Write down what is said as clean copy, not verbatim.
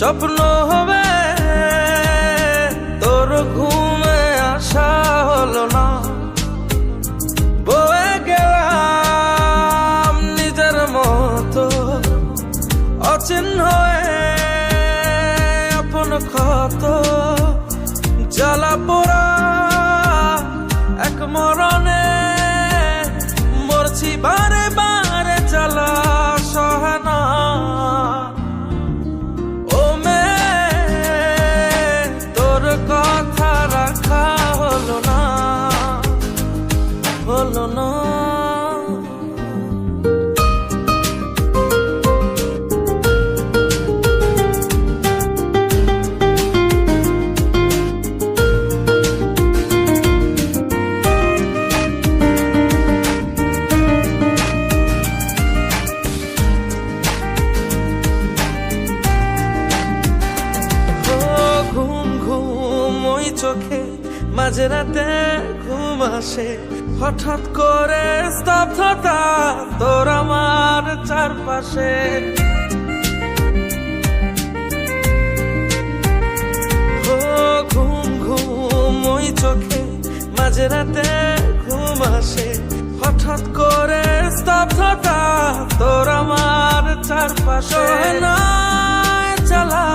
স্বপ্ন হবে তোর ঘুমে আসা হলো না, বয়ে গেলাম নিজের মতো অচিহ্ন হয়ে আপন ক্ষত, জ্বালা পোড়া এক মরণে মরছি বারে বারে জ্বালা সহে না। ও মেয়ে তোর কথা রাখা হলো না, হলো না। চোখে মাঝরাতে ঘুম আসে, হঠাৎ করে স্তব্ধতা তোর আমার চারপাশে। ঘুম ঘুম ওই চোখে মাঝরাতে ঘুম আসে, হঠাৎ করে স্তব্ধতা তোর আমার চারপাশে। চালা